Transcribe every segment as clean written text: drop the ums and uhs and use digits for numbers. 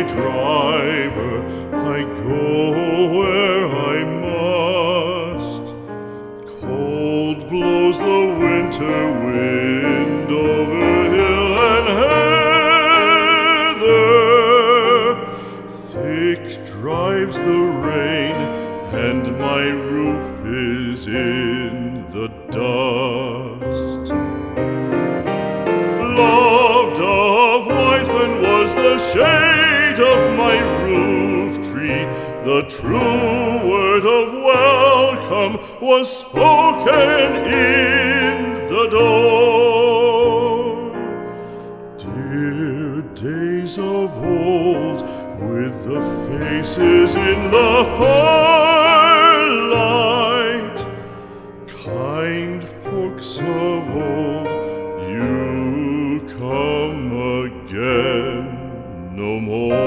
my driver, I go where I must. Cold blows the winter wind over hill and heather. Thick drives the rain, and my roof is in the dust. Loved of wise men was the shade of my roof tree. The true word of welcome was spoken in the door. Dear days of old, with the faces in the firelight, kind folks of old, you come again no more.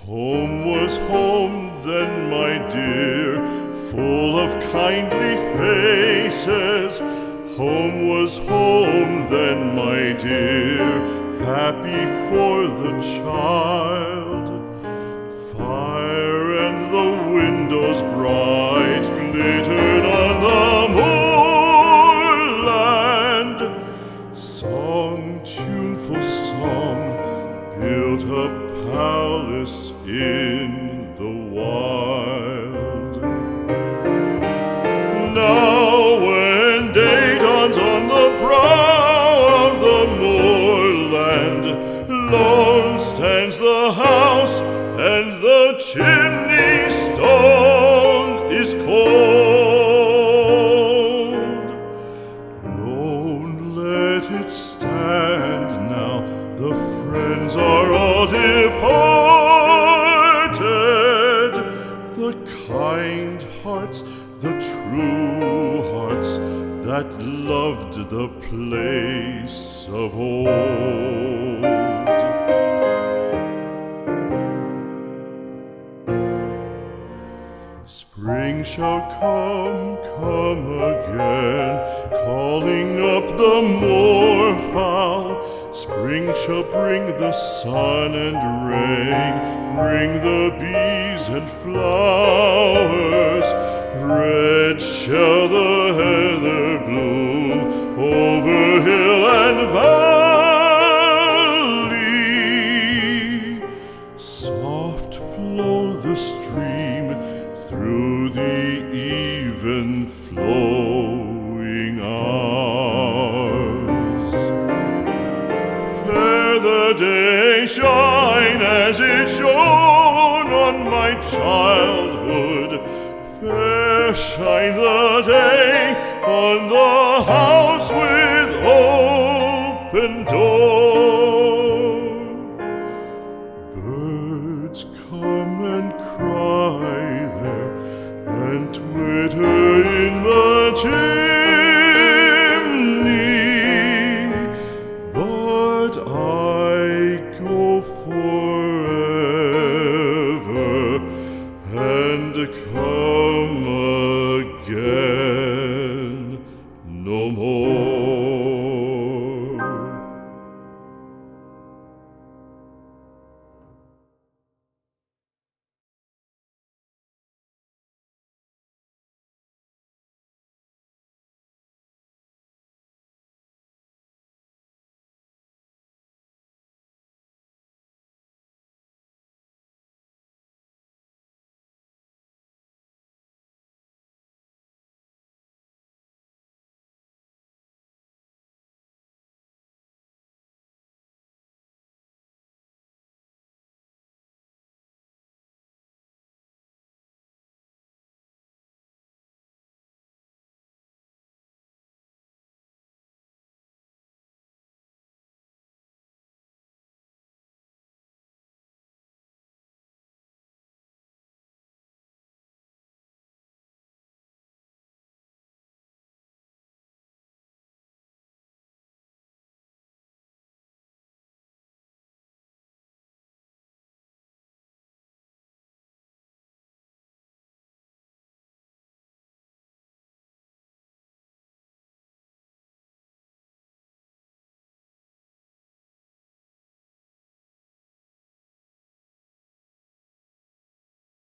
Home was home then, my dear, full of kindly faces. Home was home then, my dear, happy for the child. Fire and the windows bright glittered on the moorland. Song, tuneful song, built a palace in the wild. Now when day dawns on the brow of the moorland, lone stands the house and the chimney stone is cold. Lone, let it stand now, the friends are all departed. The kind hearts, the true hearts that loved the place of old. Spring shall come again, calling up the moorfowl. Spring shall bring the sun and rain, bring the bees and flowers. Red shall the heather bloom over hill and valley. Soft flow the stream through the even flowing hours. Fair the day shine as it shone on my childhood. Fair shine the day on the house with open door. Birds come and cry there and twitter in the